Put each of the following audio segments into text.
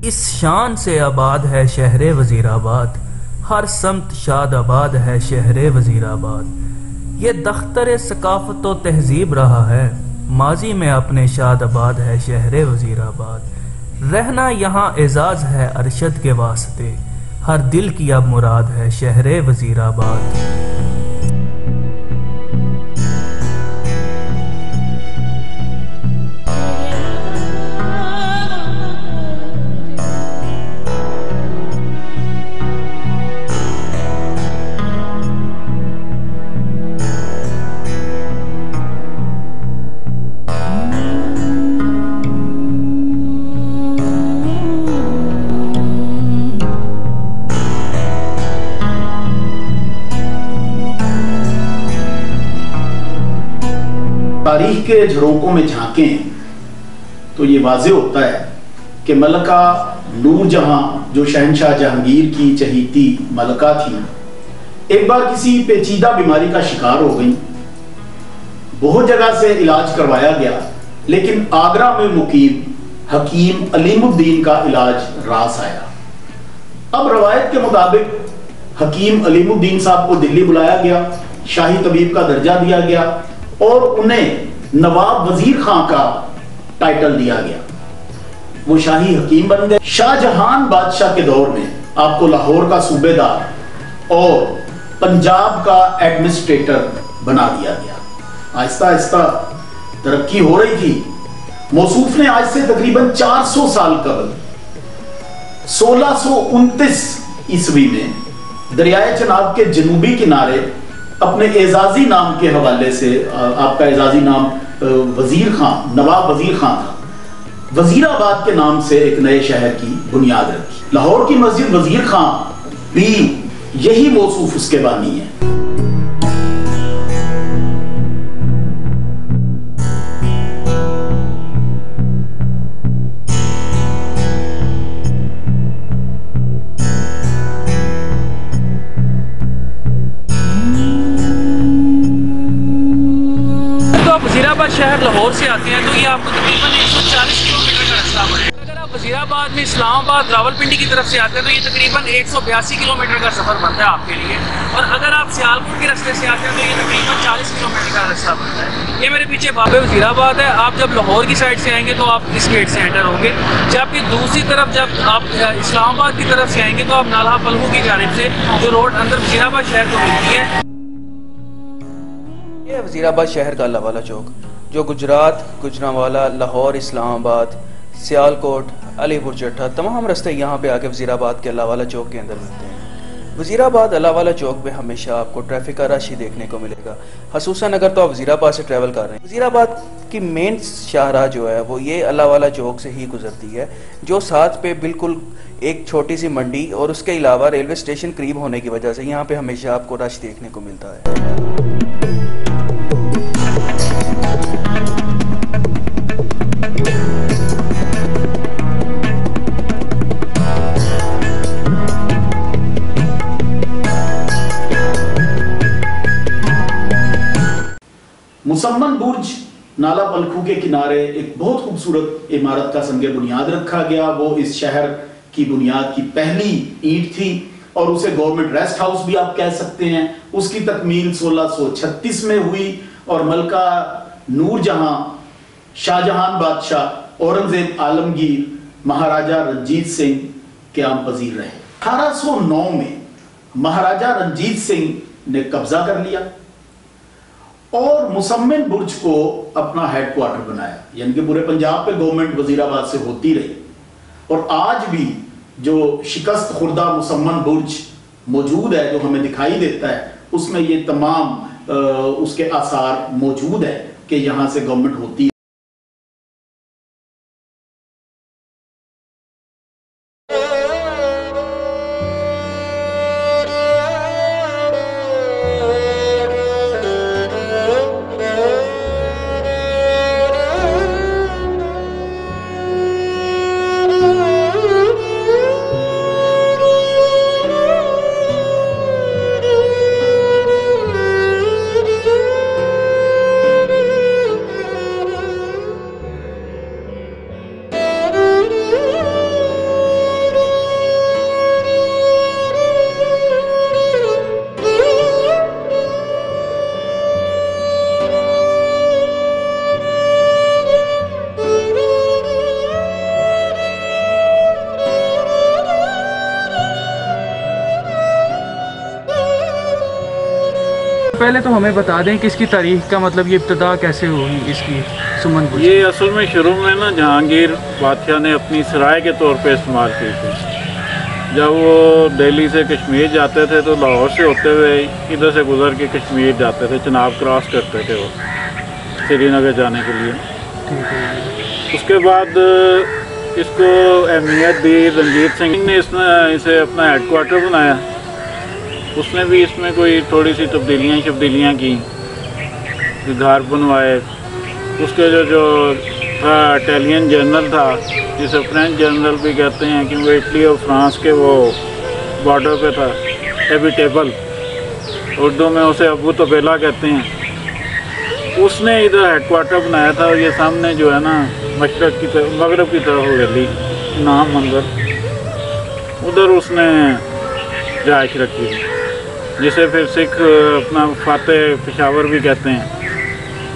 इस शान से आबाद है शहरे वजीराबाद, हर समत शाद आबाद है शहरे वजीराबाद। ये दख्तर सकाफत व तहजीब रहा है, माजी में अपने शाद आबाद है शहरे वजीराबाद। रहना यहाँ एजाज है अरशद के वास्ते, हर दिल की अब मुराद है शहरे वजीराबाद। तारीख के झरोकों में झांकें तो ये वाज़ेह होता है कि मलका नूरजहां, जो शहनशाह जहांगीर की चहीती मलका थी, एक बार किसी पेचीदा बीमारी का शिकार हो गई। बहुत जगह से इलाज करवाया गया, लेकिन आगरा में मुकीम हकीम अलीमुद्दीन का इलाज रास आया। अब रवायत के मुताबिक हकीम अलीमुद्दीन साहब को दिल्ली बुलाया गया, शाही तबीब का दर्जा दिया गया और उन्हें नवाब वजीर खां का टाइटल दिया गया। वो शाही हकीम बन गए। शाहजहां बादशाह के दौर में आपको लाहौर का सूबेदार और पंजाब का एडमिनिस्ट्रेटर बना दिया गया। आहिस्ता आहिस्ता तरक्की हो रही थी। मौसूफ ने आज से तकरीबन 400 साल कबल 1629 ईस्वी में दरियाए चनाब के जनूबी किनारे अपने एजाजी नाम के हवाले से, आपका एजाजी नाम वजीर खां, नवाब वजीर खां था, वजीराबाद के नाम से एक नए शहर की बुनियाद रखी। लाहौर की मस्जिद वजीर खां भी यही मौसूफ उसके बानी है। वजीराबाद शहर लाहौर से आते हैं तो ये आपको तकरीबन 140 किलोमीटर का रास्ता पड़ेगा। अगर आप वजीराबाद में इस्लामाबाद रावलपिंडी की तरफ से आते हैं तो ये तकरीबन 182 किलोमीटर का सफर बनता है आपके लिए। और अगर आप सियालकोट के रास्ते से आते हैं तो ये तकरीबन 40 किलोमीटर का रास्ता बनता है। ये मेरे पीछे बाबे वजीराबाद है। आप जब लाहौर की साइड से आएंगे तो आप इस गेट से एंटर होंगे, जबकि दूसरी तरफ जब आप इस्लामाबाद की तरफ से आएंगे तो आप नाला पलहू की जानिब से जो रोड अंदर वजीराबाद शहर को मिलती है, ये वजीराबाद शहर का अल्लाहवाला चौक, जो गुजरात, गुजरांवाला, लाहौर, इस्लामाबाद, सियालकोट, अलीपुर चट्टा तमाम रास्ते यहाँ पे आके वजीराबाद के अल्लाहवाला चौक के अंदर मिलते हैं। वजीराबाद अल्लाहवाला चौक में हमेशा आपको ट्रैफिक का रश ही देखने को मिलेगा, खसूसन अगर तो आप वजीराबाद से ट्रैवल कर रहे हैं। वजीराबाद की मेन शाहराह जो है वो ये अल्लाहवाला चौक से ही गुजरती है, जो साथ पे बिल्कुल एक छोटी सी मंडी और उसके अलावा रेलवे स्टेशन करीब होने की वजह से यहाँ पे हमेशा आपको रश देखने को मिलता है। मुसम्मन बुर्ज नाला पलखू के किनारे एक बहुत खूबसूरत इमारत का संगे बुनियाद रखा गया। वो इस शहर की बुनियाद की पहली ईंट थी और उसे गवर्नमेंट रेस्ट हाउस भी आप कह सकते हैं। उसकी तकमील 1636 में हुई और मलका नूरजहां, शाहजहां बादशाह, औरंगजेब आलमगीर, महाराजा रंजीत सिंह के आम वजीर रहे। 1809 में महाराजा रंजीत सिंह ने कब्जा कर लिया और मुसम्मन बुर्ज को अपना हेडक्वार्टर बनाया, यानी कि पूरे पंजाब पे गवर्नमेंट वजीराबाद से होती रही। और आज भी जो शिकस्त खुर्दा मुसम्मन बुर्ज मौजूद है, जो हमें दिखाई देता है, उसमें ये तमाम उसके आसार मौजूद है कि यहाँ से गवर्नमेंट होती है। पहले तो हमें बता दें कि इसकी तारीख का मतलब ये इब्तदा कैसे हुई इसकी सुमन ये असल में शुरू में ना जहांगीर बादशाह ने अपनी सराय के तौर पे इस्तेमाल की थी। जब वो दिल्ली से कश्मीर जाते थे तो लाहौर से होते हुए इधर से गुजर के कश्मीर जाते थे, चनाब क्रॉस करते थे वो श्रीनगर जाने के लिए। उसके बाद इसको अहमियत दी रंजीत सिंह ने, इसे अपना हेडक्वार्टर बनाया। उसने भी इसमें कोई थोड़ी सी तब्दीलियाँ की, घर बनवाए। उसके जो इटालियन जनरल था, जिसे फ्रेंच जनरल भी कहते हैं कि वो इटली और फ्रांस के वो बॉर्डर पे था, एबिटेबल, उर्दू में उसे अबू तबेला कहते हैं। उसने इधर हेडक्वार्टर बनाया था। और ये सामने जो है ना मशरक़ की तरफ, मगरब की तरफ हवेली नाम मंदिर, उधर उसने रिहाइश रखी, जिसे फिर सिख अपना फातेह पेशावर भी कहते हैं,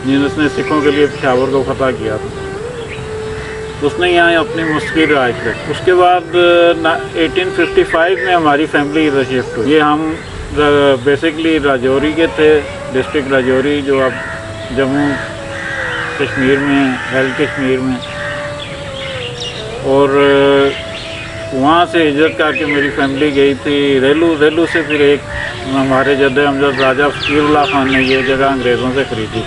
जिसने सिखों के लिए पेशावर को फतह किया था। उसने यहाँ अपनी मुस्तकिल रिहाइश रखी। उसके बाद 1855 में हमारी फैमिली इधर शिफ्ट हुई। ये हम बेसिकली राजौरी के थे, डिस्ट्रिक्ट राजौरी, जो अब जम्मू कश्मीर में, हेल्थ कश्मीर में। और वहाँ से हिजरत करके मेरी फैमिली गई थी रेलू से फिर एक हमारे जद्दे अमजद राजा फ़कीरुल्लाह खान ने ये जगह अंग्रेज़ों से ख़रीदी।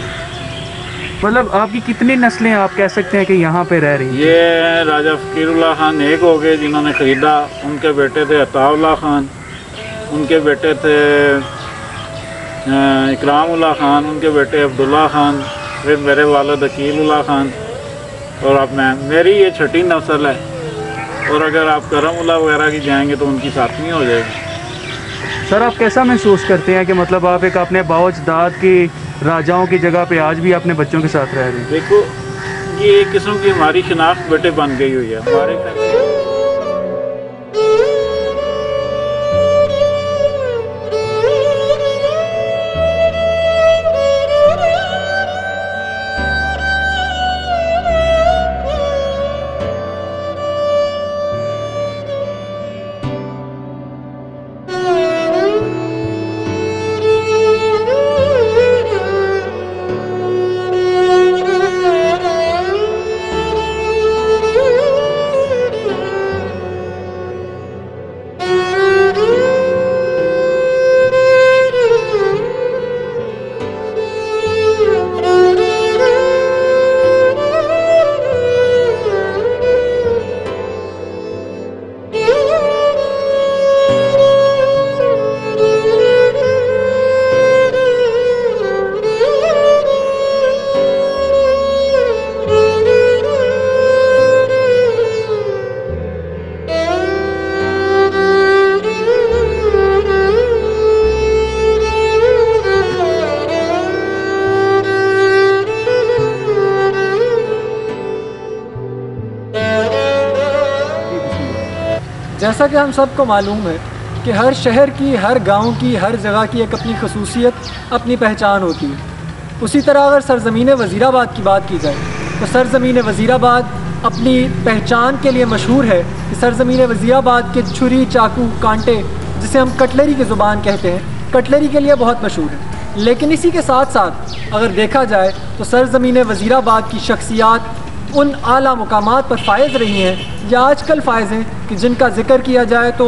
मतलब आपकी कितनी नस्लें आप कह सकते हैं कि यहाँ पे रह रही हैं? ये राजा फ़कीरुल्लाह खान एक हो गए जिन्होंने ख़रीदा। उनके बेटे थे अताउल्लाह खान, उनके बेटे थे इकरामुल्लाह खान, उनके बेटे अब्दुल्ला खान, फिर मेरे वालिद अकीलुल्लाह खान, और अब मेरी ये छठी नस्ल है। और अगर आप करमुल्लाह वगैरह की जाएंगे तो उनकी सातवीं हो जाएगी। सर आप कैसा महसूस करते हैं कि मतलब आप एक अपने बाओजदाद की राजाओं की जगह पे आज भी अपने बच्चों के साथ रह रहे हैं? देखो, ये एक किस्म की हमारी शिनाख्त बेटे बन गई हुई है हमारे। जैसा कि हम सबको मालूम है कि हर शहर की, हर गांव की, हर जगह की एक अपनी खसूसियत, अपनी पहचान होती है। उसी तरह अगर सरज़मीन वज़ीराबाद की बात की जाए तो सरज़मीन वज़ीराबाद अपनी पहचान के लिए मशहूर है कि सरज़मीन वज़ीराबाद के छुरी, चाकू, कांटे, जिसे हम कटलरी की ज़ुबान कहते हैं, कटलरी के लिए बहुत मशहूर है। लेकिन इसी के साथ साथ अगर देखा जाए तो सरज़मीन वज़ीराबाद की शख्सियात उन आला मुकामात पर फायज़ रही हैं या आजकल फायज़ हैं कि जिनका ज़िक्र किया जाए तो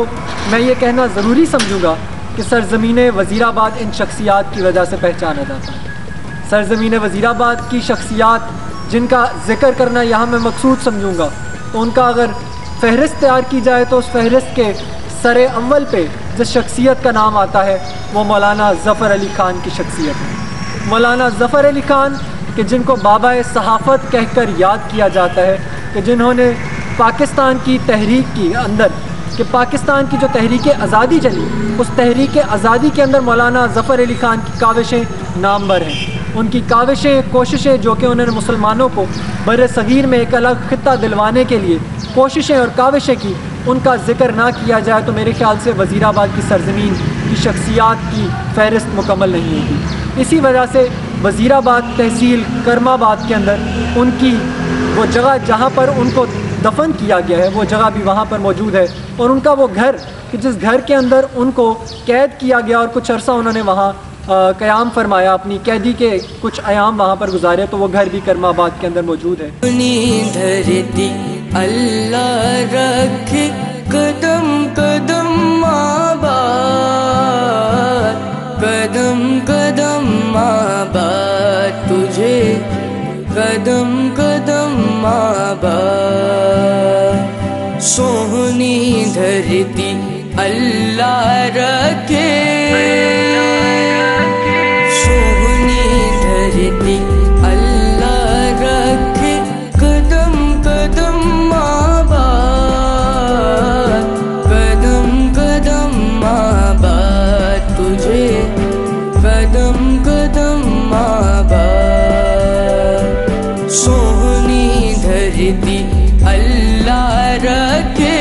मैं ये कहना ज़रूरी समझूँगा कि सरज़मीन वज़ीराबाद इन शख्सियात की वजह से पहचाना जाता है। सरज़मीन वज़ीराबाद की शख्सियात जिनका ज़िक्र करना यहाँ मैं मकसूद समझूँगा, तो उनका अगर फ़हरिस्त तैयार की जाए तो उस फ़हरिस्त के सरे अव्वल पे जिस शख्सियत का नाम आता है वो मौलाना ज़फ़र अली ख़ान की शख्सियत है। मौलाना ज़फ़र अली ख़ान कि जिनको बाबा सहाफ़त कहकर याद किया जाता है, कि जिन्होंने पाकिस्तान की तहरीक की अंदर, कि पाकिस्तान की जो तहरीक आज़ादी चली, उस तहरीक आज़ादी के अंदर मौलाना ज़फ़र अली ख़ान की काविशें नामवर हैं। उनकी काविशें, कोशिशें जो कि उन्होंने मुसलमानों को बर सग़ीर में एक अलग ख़ित्ता दिलवाने के लिए कोशिशें और काविशें की, उनका ज़िक्र ना किया जाए तो मेरे ख़्याल से वज़ीराबाद की सरज़मीन की शख्सियात की फ़हरिस्त मुकम्मल नहीं होगी। इसी वजह से वज़ीराबाद तहसील करमाबाद के अंदर उनकी वो जगह जहाँ पर उनको दफन किया गया है, वो जगह भी वहाँ पर मौजूद है। और उनका वो घर कि जिस घर के अंदर उनको कैद किया गया और कुछ अरसा उन्होंने वहाँ क़याम फरमाया, अपनी कैदी के कुछ अयाम वहाँ पर गुजारे, तो वो घर भी करमाबाद के अंदर मौजूद है। धरती अल्लाह रखे कदम कदम आबाद, कदम कदम आबाद तुझे, कदम कदम आबाद। सोहनी धरती अल्लाह रखे, सोहनी धरती अल्लाह रखे कदम कदम आबाद, कदम कदम आबाद तुझे, कदम कदम आबाद। सोहनी धरती अल्लाह रखे।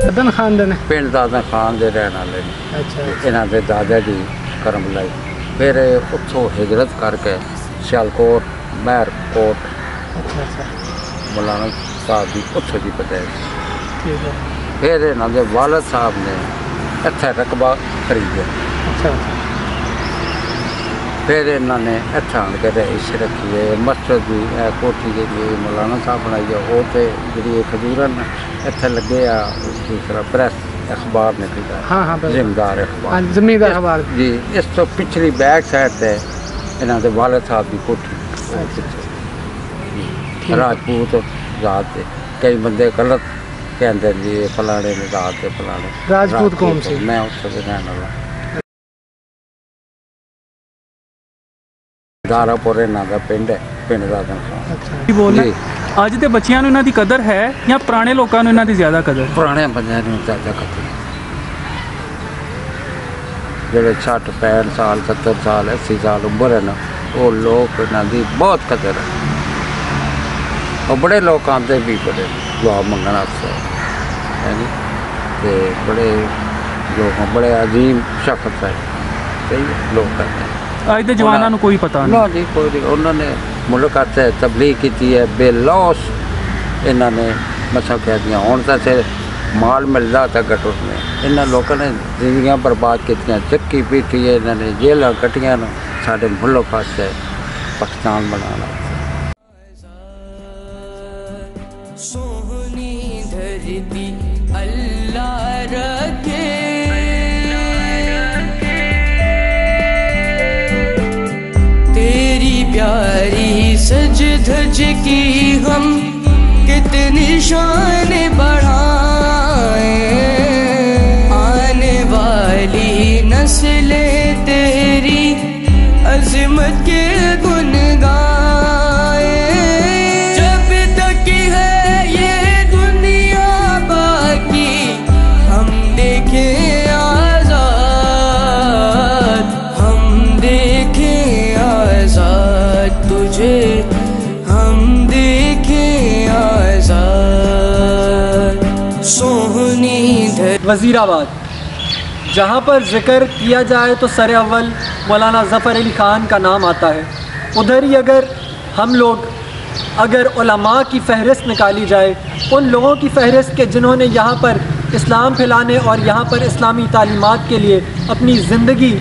दादन खान दे ने पिंड दादन खान दे रहने वाले ने। अच्छा इन्हों के दादा जी करम लाई, फिर उत्थों हिजरत करके सियालकोट महरकोट अच्छा मौलाना साहब की उत्थों की पैदाइश। ठीक है। फिर इन्हों के वालद साहब ने इत्थे रकबा खरीदे, अच्छा फिर इन्होंने इत्थे आन के रईस रखी है। मस्जिद भी कोठी जी मौलाना साहब बनाई है, वो तो जी खजूरन इत्थे लगे आ। दूसरा प्रेस अखबार निकलता है, हाँ जिम्मेदार अखबार, जमींदार अखबार जी। इस तो पिछली बैक साइड से इन्हों के वालद साहब की कोठी राजपूत जात है। कई बंदे गलत कहते जी फलाने ने जात है फलाने। राजपूत कौन सी? मैं उत्थों के रहने वाला। दारापुर इन्हों का पिंड है, पिंड दादन खान। अच्छा बोलना ਅੱਜ ਦੇ ਬੱਚਿਆਂ ਨੂੰ ਇਹਨਾਂ ਦੀ ਕਦਰ ਹੈ ਜਾਂ ਪੁਰਾਣੇ ਲੋਕਾਂ ਨੂੰ ਇਹਨਾਂ ਦੀ ਜ਼ਿਆਦਾ ਕਦਰ? पुराने बंदे ज़्यादा कदर, जोड़े 60 65 साल 70 साल 80 साल उम्र है ना, वो लोग इन्हों की बहुत कदर है। और बड़े लोग आते भी बड़े दुआ मंगने वास्ते है नी, ते बड़े लोग बड़े अजीम शख्स है, सही लोग करते हैं। ਅੱਜ ਦੇ ਜਵਾਨਾਂ ਨੂੰ ਕੋਈ ਪਤਾ ना ਨਹੀਂ। जी कोई नहीं, उन्होंने मुल्क आते तबलीग की है बेलौस। इन्होंने मसा कह दिया हूँ तो माल मिलता था गटुर में। इन्होंने लोगों ने जिंदगियां बर्बाद की, चक्की पीटी है, इन्होंने जेल कटिया साढ़े मुल्क वास्ते पाकिस्तान बनाना। सोहनी धरती अल्लाह रखे, तेरी प्यारी सज धज की हम कितनी शान बढ़ाए, आने वाली नस्लें तेरी अज़मत के गुन गाए। जब तक है ये दुनिया बाकी हम देखें आज़ाद, हम देखें आज़ाद तुझे, हम देखें आज़ाद। सोहनी वज़ीराबाद, जहाँ पर ज़िक्र किया जाए तो सर अव्वल मौलाना ज़फ़र अली ख़ान का नाम आता है। उधर ही अगर हम लोग उलमा की फ़हरिस्त निकाली जाए, उन लोगों की फ़हरिस्त के जिन्होंने यहाँ पर इस्लाम फैलाने और यहाँ पर इस्लामी तालीमात के लिए अपनी ज़िंदगी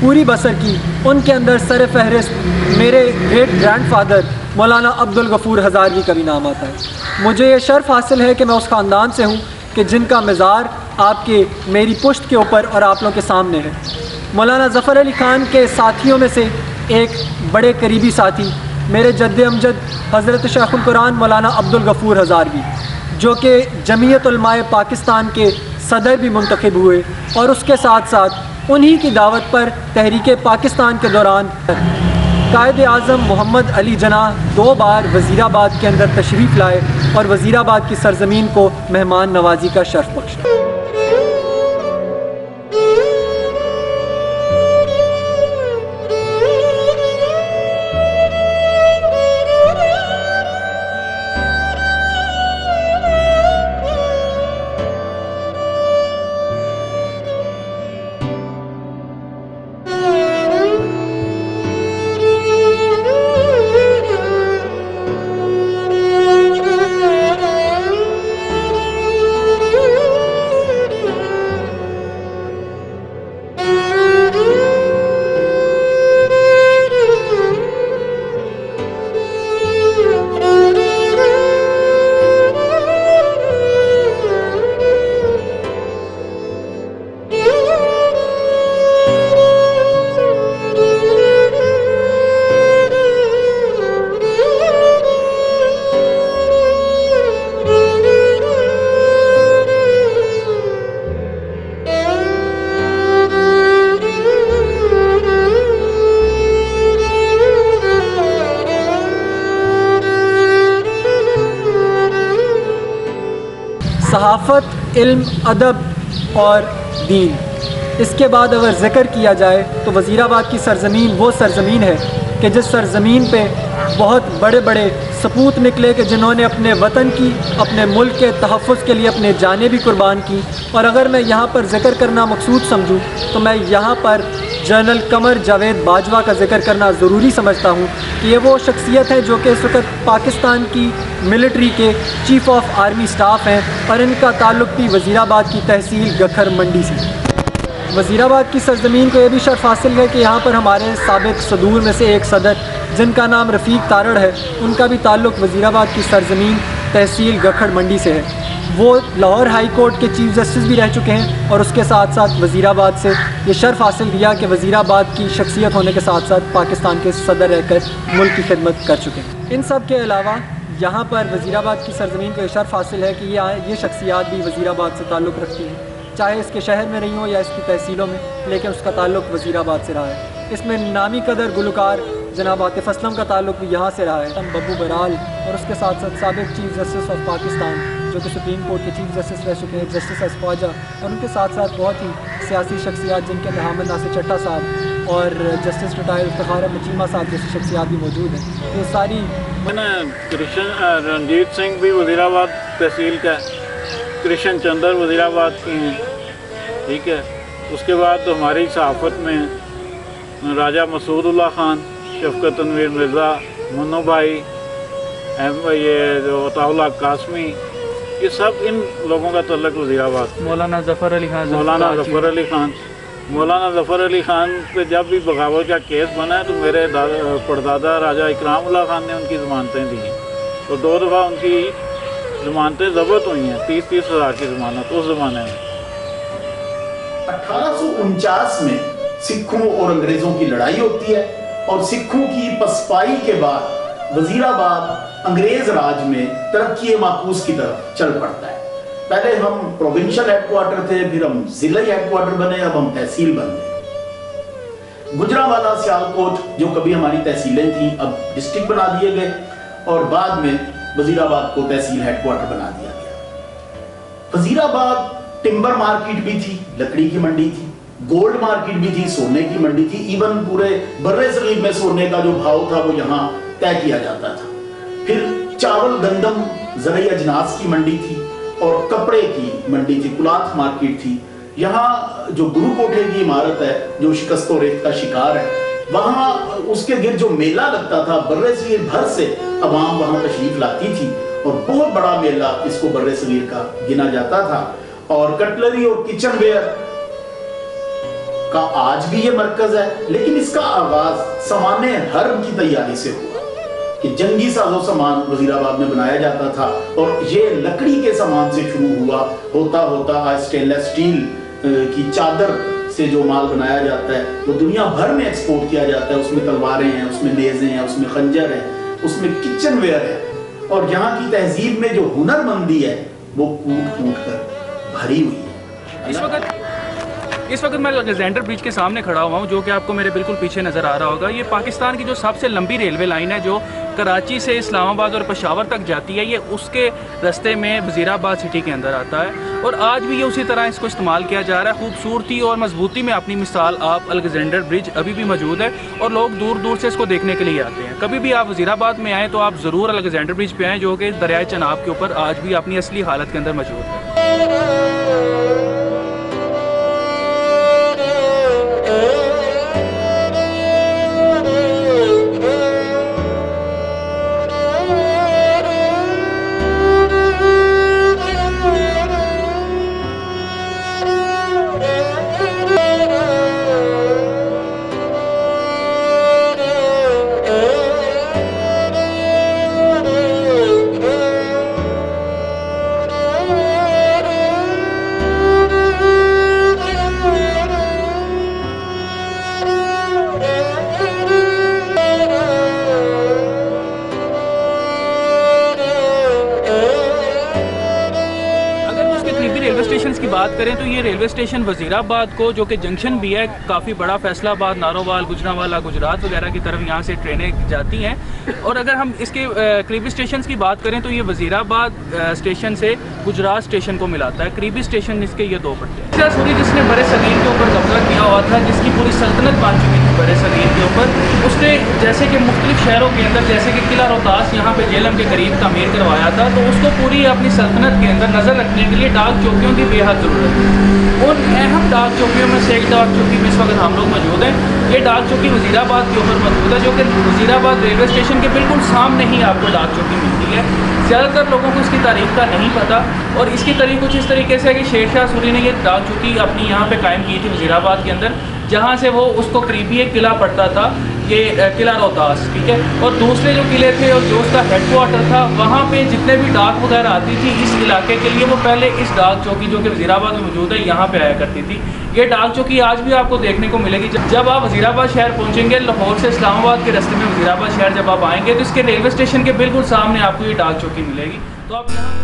पूरी बसर की, उनके अंदर सर फ़हरिस्त मेरे ग्रेट ग्रैंडफादर मौलाना अब्दुल गफ़ूर हज़ारवी का भी नाम आता है। मुझे ये शर्फ़ हासिल है कि मैं उस ख़ानदान से हूँ कि जिनका मज़ार आपके मेरी पुश्त के ऊपर और आप लोगों के सामने है। मौलाना ज़फ़र अली ख़ान के साथियों में से एक बड़े करीबी साथी मेरे जद्द अमजद हज़रत शेखुल कुरान मौलाना अब्दुल गफ़ूर हज़ारवी, जो कि जमीयत उलमाए पाकिस्तान के सदर भी मुंतखब हुए, और उसके साथ साथ उन्हीं की दावत पर तहरीक पाकिस्तान के दौरान कायद आज़म मोहम्मद अली जना 2 बार वज़ीराबाद के अंदर तशरीफ़ लाए और वज़ीराबाद की सरज़मीन को मेहमान नवाजी का शर्फ बख्शा। सहाफ़त, इल्म, अदब और दीन। इसके बाद अगर ज़िक्र किया जाए तो वज़ीराबाद की सरज़मीन वो सरज़मीन है कि जिस सरज़मीन पे बहुत बड़े बड़े सपूत निकले कि जिन्होंने अपने वतन की, अपने मुल्क के तहफ़्फ़ुज़ के लिए अपने जानें भी कुर्बान की। और अगर मैं यहाँ पर ज़िक्र करना मकसूद समझूँ तो मैं यहाँ पर जनरल कमर जावेद बाजवा का ज़िक्र करना ज़रूरी समझता हूँ कि ये वो शख्सियत है जो कि इस वक्त पाकिस्तान की मिलिट्री के चीफ़ ऑफ आर्मी स्टाफ हैं और इनका ताल्लुक़ भी वज़ीराबाद की तहसील गखर मंडी से। वज़ीराबाद की सरज़मीन को यह भी शर्फ हासिल है कि यहाँ पर हमारे साबिक़ सदूर में से एक सदर जिनका नाम रफ़ीक तारड़ है, उनका भी ताल्लुक़ वज़ीराबाद की सरज़मीन तहसील गखड़ मंडी से है। वो लाहौर हाई कोर्ट के चीफ़ जस्टिस भी रह चुके हैं और उसके साथ साथ वज़ीराबाद से ये शर्फ हासिल किया कि वज़ीराबाद की शख्सियत होने के साथ साथ पाकिस्तान के सदर रहकर मुल्क की खिदमत कर चुके हैं। इन सब के अलावा यहाँ पर वज़ीराबाद की सरज़मीन को ये शर्फ हासिल है कि ये शख्सियात भी वज़ीराबाद से ताल्लुक़ रखती हैं, चाहे इसके शहर में रही हों या इसकी तहसीलों में, लेकिन उसका ताल्लुक़ वज़ीराबाद से रहा है। इसमें नामी कदर गुलकार जनाब आतिफ़ असलम का ताल्लुक़ भी यहाँ से रहा है। बब्बू बराल और उसके साथ साथ साबिक़ चीफ़ जस्टिस ऑफ पाकिस्तान जो कि सुप्रीम कोर्ट के चीफ़ जस्टिस रह चुके हैं, जस्टिस एस ख्वाजा, और उनके साथ साथ बहुत ही सियासी शख्सियात जिनके अंदर हामिद नासिर चट्टा साहब और जस्टिस रिटायर्ड इफ्तिखार अहमद चीमा साहब जैसी शख्सियात भी मौजूद हैं। ये सारी रणजीत सिंह भी वज़ीराबाद तहसील का, कृष्ण चंद्र वज़ीराबाद के हैं, ठीक है। उसके बाद तो हमारी सहाफ़त में राजा मसूदुल्लाह ख़ान, शफ़क़त तनवीर मिर्ज़ा, मुन्नो भाई, ये जो अताउल्लाह कासमी, ये सब इन लोगों का तल्लुक़ वज़ीराबाद। मौलाना ज़फ़र अली ख़ान मौलाना ज़फ़र अली ख़ान पे जब भी बगावत का केस बना है तो मेरे परदादा राजा इकरामुल्लाह ख़ान ने उनकी ज़मानतें दी हैं, तो 2 दफ़ा उनकी ज़मानतें ज़ब्त हुई हैं, 30-30 हज़ार की ज़मानत उस ज़माने में। 1849 में सिखों और अंग्रेजों की लड़ाई होती है और सिखों की पसपाई के बाद वज़ीराबाद अंग्रेज राज में तरक्की माकूस की तरफ चल पड़ता है। पहले हम प्रोविंशियल हेडक्वार्टर थे, फिर हम जिला हेडक्वार्टर बने, अब हम तहसील बन गए। गुजरांवाला, सियालकोट जो कभी हमारी तहसीलें थी अब डिस्ट्रिक्ट बना दिए गए और बाद में वज़ीराबाद को तहसील हेडक्वार्टर बना दिया गया। वज़ीराबाद टिम्बर मार्केट भी थी, लकड़ी की मंडी थी, गोल्ड मार्केट भी थी, सोने की मंडी थी। इवन पूरे बर्रे सगीर में सोने का जो भाव था वो यहाँ तय किया जाता था। फिर चावल, गंदम, ज़रई अजनास की मंडी थी और कपड़े की मंडी थी, कुलाथ मार्केट थी। यहाँ जो गुरु कोठे की इमारत है जो शिकस्त और रेत का शिकार है, वहाँ उसके गिर्द जो मेला लगता था, बर्रे सगीर भर से अवाम वहाँ तशरीफ लाती थी और बहुत बड़ा मेला इसको बर्रे सगीर का गिना जाता था। और कटलरी और किचन वेयर का आज भी ये मरकज है, लेकिन इसका आगाज सामान्य हर्ब की तैयारी से हुआ कि जंगी साजो सामान वज़ीराबाद में बनाया जाता था और ये लकड़ी के सामान से शुरू हुआ, होता होता आज स्टेनलेस स्टील की चादर से जो माल बनाया जाता है वो दुनिया भर में एक्सपोर्ट किया जाता है। उसमें तलवारें हैं, उसमें नेज़ें हैं, उसमें खंजर है, उसमें किचन वेयर है। और यहाँ की तहजीब में जो हुनरमंदी है वो कूट कूट कर भरी हुई है। इस वक्त मैं अलेक्जेंडर ब्रिज के सामने खड़ा हुआ हूँ जो कि आपको मेरे बिल्कुल पीछे नज़र आ रहा होगा। ये पाकिस्तान की जो सबसे लंबी रेलवे लाइन है जो कराची से इस्लामाबाद और पेशावर तक जाती है, ये उसके रास्ते में वज़ीराबाद सिटी के अंदर आता है और आज भी ये उसी तरह इसको इस्तेमाल किया जा रहा है। खूबसूरती और मजबूती में अपनी मिसाल आप अलेक्जेंडर ब्रिज अभी भी मौजूद है और लोग दूर दूर से इसको देखने के लिए आते हैं। कभी भी आप वज़ीराबाद में आएँ तो आप ज़रूर अलेक्जेंडर ब्रिज पे आएँ जो कि दरियाए चनाब के ऊपर आज भी अपनी असली हालत के अंदर मौजूद है। स्टेशन की बात करें तो ये रेलवे स्टेशन वज़ीराबाद को, जो कि जंक्शन भी है काफ़ी बड़ा, फैसलाबाद, नारोवाल, गुजरांवाला, गुजरात वगैरह की तरफ यहाँ से ट्रेनें जाती हैं। और अगर हम इसके करीबी स्टेशन की बात करें तो ये वज़ीराबाद स्टेशन से गुजरात स्टेशन को मिलाता है। करीबी स्टेशन इसके ये दो पड़ते हैं। शाह सूरी जिसने बड़े सगीर के ऊपर कब्जा किया हुआ था, जिसकी पूरी सल्तनत बन चुकी थी बड़े सगीर के ऊपर, उसने जैसे कि मुख्तलिफ शहरों के अंदर, जैसे कि किला रोहतास यहाँ पे जेलम के करीब तामीर करवाया था, तो उसको पूरी अपनी सल्तनत के अंदर नज़र रखने के लिए डाक चौकियों की बेहद ज़रूरत है। उन अहम डाक चौकियों में से एक डाक चौकी में इस वक्त हम लोग मौजूद हैं। ये डाक चौकी वज़ीराबाद के ऊपर मौजूद है, जो कि वज़ीराबाद रेलवे स्टेशन के बिल्कुल सामने ही आपको डाक चौकी मिलती है। ज़्यादातर लोगों को इसकी तारीख का नहीं पता, और इसकी तारीख कुछ इस तरीके से है कि शेर शाह सूरी ने ये डाक चौकी अपनी यहाँ पे कायम की थी वज़ीराबाद के अंदर, जहाँ से वो उसको करीबी एक किला पड़ता था, ये किला रोहतास, ठीक है। और दूसरे जो किले थे और जो उसका हेडक्वार्टर था, वहाँ पे जितने भी डाक वगैरह आती थी इस इलाके के लिए, वो पहले इस डाक चौकी जो कि वज़ीराबाद में मौजूद है यहाँ पे आया करती थी। ये डाक चौकी आज भी आपको देखने को मिलेगी। जब आप वज़ीराबाद शहर पहुँचेंगे, लाहौर से इस्लामाबाद के रास्ते में वज़ीराबाद शहर जब आप आएँगे, तो इसके रेलवे स्टेशन के बिल्कुल सामने आपको ये डाक चौकी मिलेगी। तो आप यहाँ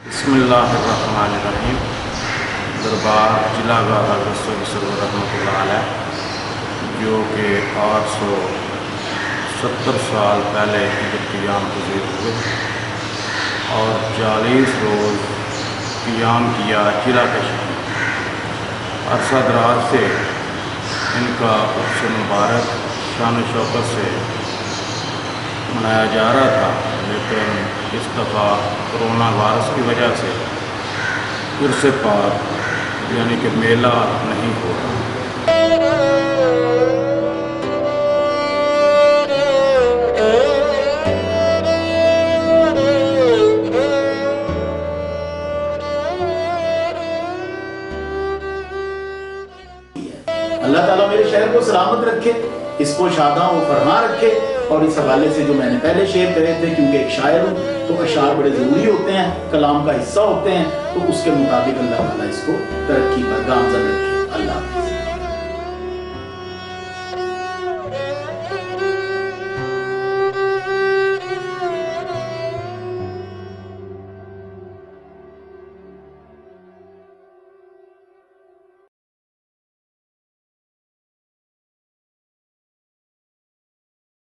बिस्मिल्लाहिर्रहमानिर्रहीम। दरबार जिला रहमतुल्लाह अलैह, जो कि 870 साल पहले इनके क़ियाम गुज़र हुए और 40 रोज़ क़ियाम किया जिला कश्मीर। अरसा दराज से इनका उर्स मुबारक शान शौकत से मनाया जा रहा था, लेकिन इस दफ़ा कोरोना वायरस की वजह से उर्स पाक यानी कि मेला नहीं हो रहा। अल्लाह ताला मेरे शहर को सलामत रखे, इसको शादा व फरमा रखे। और इस हवाले से जो मैंने पहले शेयर करे थे, क्योंकि एक शायर हूँ तो अशार बड़े ज़रूरी होते हैं, कलाम का हिस्सा होते हैं, तो उसके मुताबिक अल्लाह ताला इसको तरक्की पर गामज़द रखे। अल्लाह